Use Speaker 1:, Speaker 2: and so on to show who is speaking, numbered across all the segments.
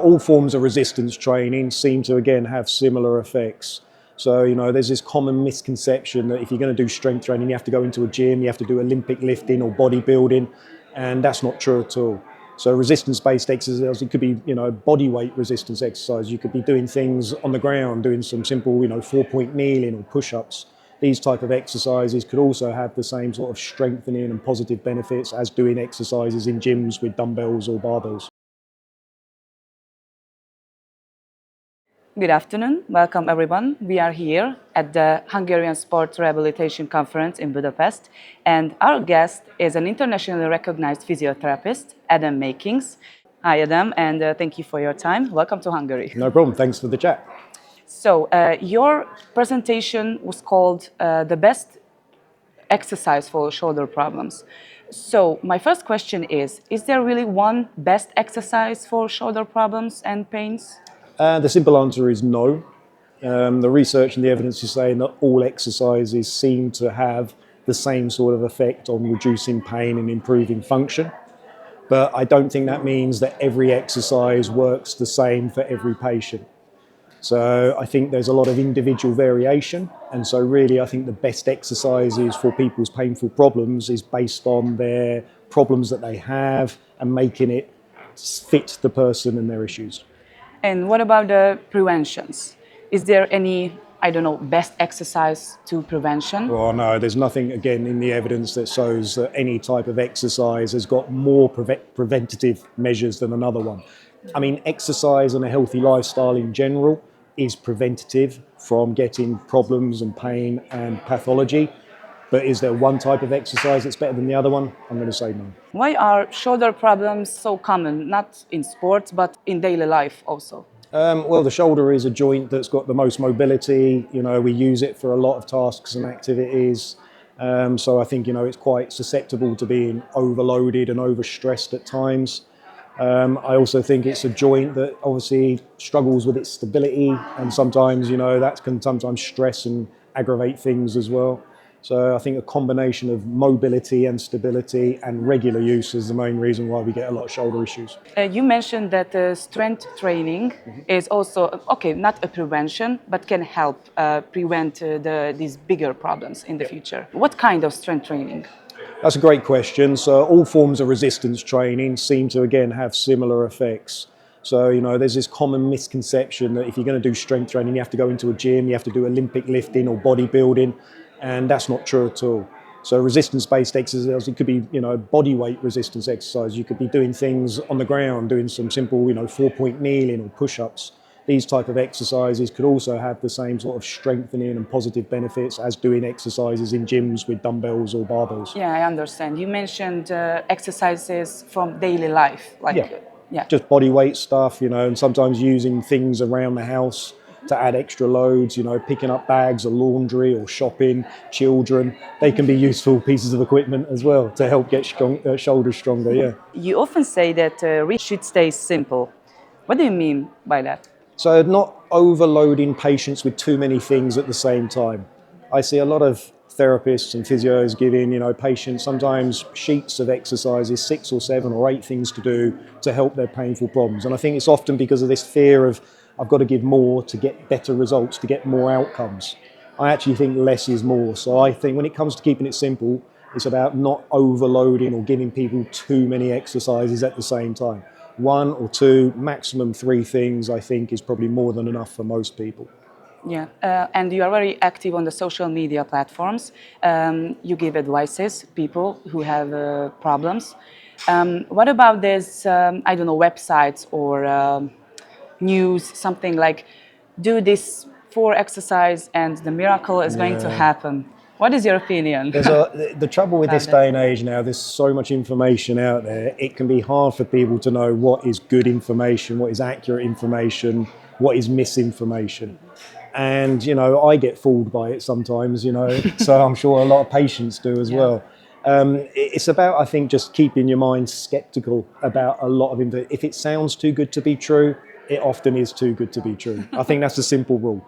Speaker 1: All forms of resistance training seem to, again, have similar effects. So, there's this common misconception that if you're going to do strength training, you have to go into a gym, you have to do Olympic lifting or bodybuilding, and that's not true at all. So resistance-based exercise, it could be, body weight resistance exercise. You could be doing things on the ground, doing some simple, 4-point kneeling or push-ups. These type of exercises could also have the same sort of strengthening and positive benefits as doing exercises in gyms with dumbbells or barbells.
Speaker 2: Good afternoon. Welcome everyone. We are here at the Hungarian Sport Rehabilitation Conference in Budapest, and our guest is an internationally recognized physiotherapist, Adamom Meakinsom. Hi Adam, and thank you for your time. Welcome to Hungary.
Speaker 1: No problem. Thanks for the chat.
Speaker 2: So your presentation was called the best exercise for shoulder problems. So my first question is there really one best exercise for shoulder problems and pains?
Speaker 1: The simple answer is no. The research and the evidence is saying that all exercises seem to have the same sort of effect on reducing pain and improving function. But I don't think that means that every exercise works the same for every patient. So I think there's a lot of individual variation. And so really I think the best exercises for people's painful problems is based on their problems that they have and making it fit the person and their issues.
Speaker 2: And what about the preventions? Is there any, best exercise to prevention?
Speaker 1: Well, no, there's nothing, again, in the evidence that shows that any type of exercise has got more preventative measures than another one. I mean, exercise and a healthy lifestyle in general is preventative from getting problems and pain and pathology. But is there one type of exercise that's better than the other one? I'm going to say no.
Speaker 2: Why are shoulder problems so common, not in sports, but in daily life also?
Speaker 1: Well, the shoulder is a joint that's got the most mobility. We use it for a lot of tasks and activities. So I think, it's quite susceptible to being overloaded and overstressed at times. I also think it's a joint that obviously struggles with its stability, and sometimes, that can sometimes stress and aggravate things as well. So I think a combination of mobility and stability and regular use is the main reason why we get a lot of shoulder issues.
Speaker 2: You mentioned that strength training is also, not a prevention, but can help prevent these bigger problems in the future. What kind of strength training?
Speaker 1: That's a great question. So all forms of resistance training seem to, again, have similar effects. So, there's this common misconception that if you're going to do strength training, you have to go into a gym, you have to do Olympic lifting or bodybuilding. And that's not true at all. So resistance-based exercise, it could be, body weight resistance exercise. You could be doing things on the ground, doing some simple, 4-point kneeling or push-ups. These type of exercises could also have the same sort of strengthening and positive benefits as doing exercises in gyms with dumbbells or barbells.
Speaker 2: Yeah, I understand. You mentioned exercises from daily life. Yeah.
Speaker 1: Just body weight stuff, and sometimes using things around the house to add extra loads, picking up bags of laundry or shopping, children. They can be useful pieces of equipment as well to help get shoulders stronger, yeah.
Speaker 2: You often say that reach should stay simple. What do you mean by that?
Speaker 1: So not overloading patients with too many things at the same time. I see a lot of therapists and physios giving, patients sometimes sheets of exercises, 6 or 7 or 8 things to do to help their painful problems. And I think it's often because of this fear of I've got to give more to get better results, to get more outcomes. I actually think less is more. So I think when it comes to keeping it simple, it's about not overloading or giving people too many exercises at the same time. 1 or 2, maximum 3 things, I think, is probably more than enough for most people.
Speaker 2: Yeah, and you are very active on the social media platforms. You give advices, people who have problems. What about this, websites or news, something like, do this 4 exercise and the miracle is going to happen? What is your opinion?
Speaker 1: The trouble with this day and age now, there's so much information out there, it can be hard for people to know what is good information, what is accurate information, what is misinformation. And, I get fooled by it sometimes, so I'm sure a lot of patients do as well. It's about, I think, just keeping your mind skeptical about a lot of info. If it sounds too good to be true, it often is too good to be true. I think that's a simple rule.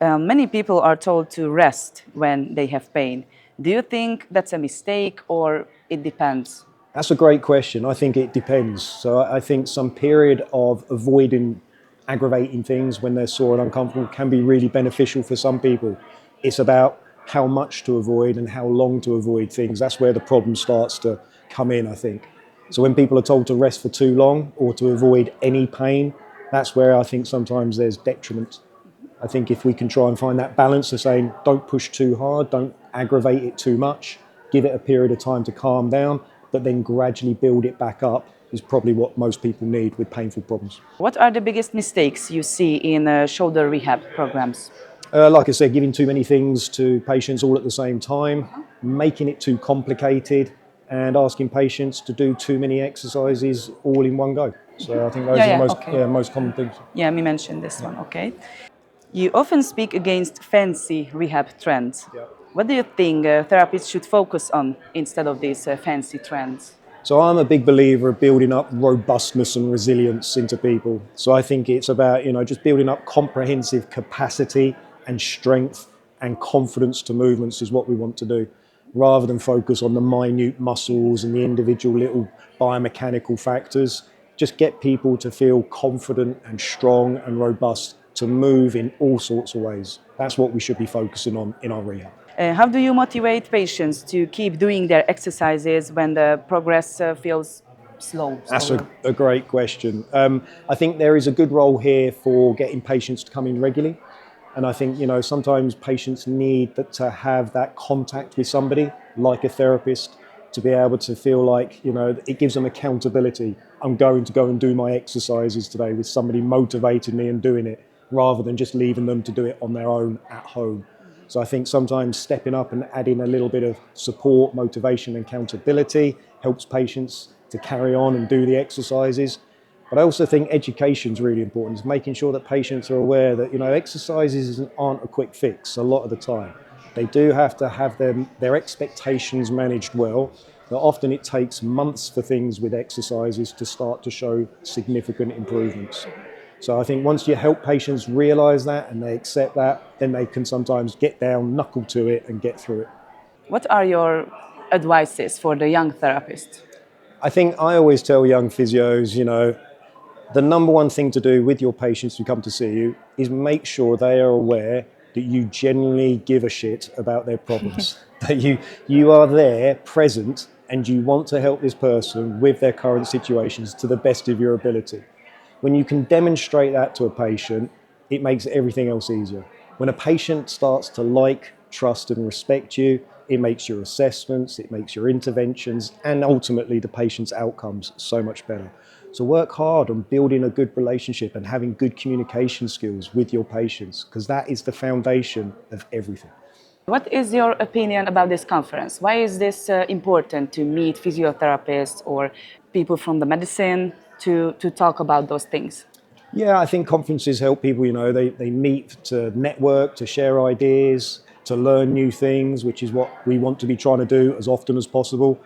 Speaker 2: Many people are told to rest when they have pain. Do you think that's a mistake or it depends?
Speaker 1: That's a great question. I think it depends. So I think some period of avoiding aggravating things when they're sore and uncomfortable can be really beneficial for some people. It's about how much to avoid and how long to avoid things. That's where the problem starts to come in, I think. So when people are told to rest for too long or to avoid any pain, that's where I think sometimes there's detriment. I think if we can try and find that balance of saying don't push too hard, don't aggravate it too much, give it a period of time to calm down, but then gradually build it back up is probably what most people need with painful problems.
Speaker 2: What are the biggest mistakes you see in shoulder rehab programs?
Speaker 1: Like I said, giving too many things to patients all at the same time, making it too complicated, and asking patients to do too many exercises all in one go. So I think those are the most common things.
Speaker 2: Yeah, me mentioned this one, okay. You often speak against fancy rehab trends.
Speaker 1: Yeah.
Speaker 2: What do you think therapists should focus on instead of these fancy trends?
Speaker 1: So I'm a big believer of building up robustness and resilience into people. So I think it's about, just building up comprehensive capacity and strength and confidence to movements is what we want to do, rather than focus on the minute muscles and the individual little biomechanical factors. Just get people to feel confident and strong and robust to move in all sorts of ways. That's what we should be focusing on in our rehab.
Speaker 2: How do you motivate patients to keep doing their exercises when the progress feels slow?
Speaker 1: That's a great question. I think there is a good role here for getting patients to come in regularly. And I think, sometimes patients need to have that contact with somebody, like a therapist, to be able to feel like, it gives them accountability. I'm going to go and do my exercises today with somebody motivating me and doing it, rather than just leaving them to do it on their own at home. So I think sometimes stepping up and adding a little bit of support, motivation, and accountability helps patients to carry on and do the exercises. But I also think education is really important. It's making sure that patients are aware that, exercises aren't a quick fix a lot of the time. They do have to have their expectations managed well. But often it takes months for things with exercises to start to show significant improvements. So I think once you help patients realise that and they accept that, then they can sometimes get down, knuckle to it and get through it.
Speaker 2: What are your advices for the young therapist?
Speaker 1: I think I always tell young physios, the number one thing to do with your patients who come to see you is make sure they are aware that you genuinely give a shit about their problems. That you are there, present, and you want to help this person with their current situations to the best of your ability. When you can demonstrate that to a patient, it makes everything else easier. When a patient starts to like, trust and respect you, it makes your assessments, it makes your interventions, and ultimately the patient's outcomes so much better. So work hard on building a good relationship and having good communication skills with your patients, because that is the foundation of everything.
Speaker 2: What is your opinion about this conference? Why is this important to meet physiotherapists or people from the medicine to talk about those things?
Speaker 1: Yeah, I think conferences help people, they meet to network, to share ideas, to learn new things, which is what we want to be trying to do as often as possible.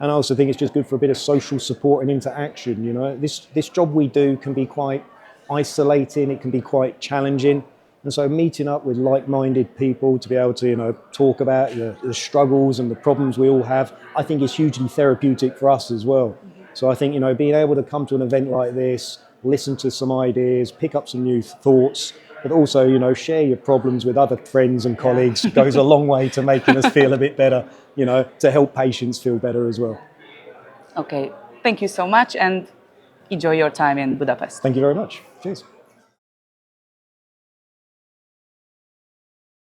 Speaker 1: And I also think it's just good for a bit of social support and interaction. This job we do can be quite isolating, it can be quite challenging. And so meeting up with like-minded people to be able to, talk about the struggles and the problems we all have, I think is hugely therapeutic for us as well. So I think, being able to come to an event like this, listen to some ideas, pick up some new thoughts, but also, share your problems with other friends and colleagues goes a long way to making us feel a bit better, to help patients feel better as well.
Speaker 2: Okay, thank you so much and enjoy your time in Budapest.
Speaker 1: Thank you very much. Cheers.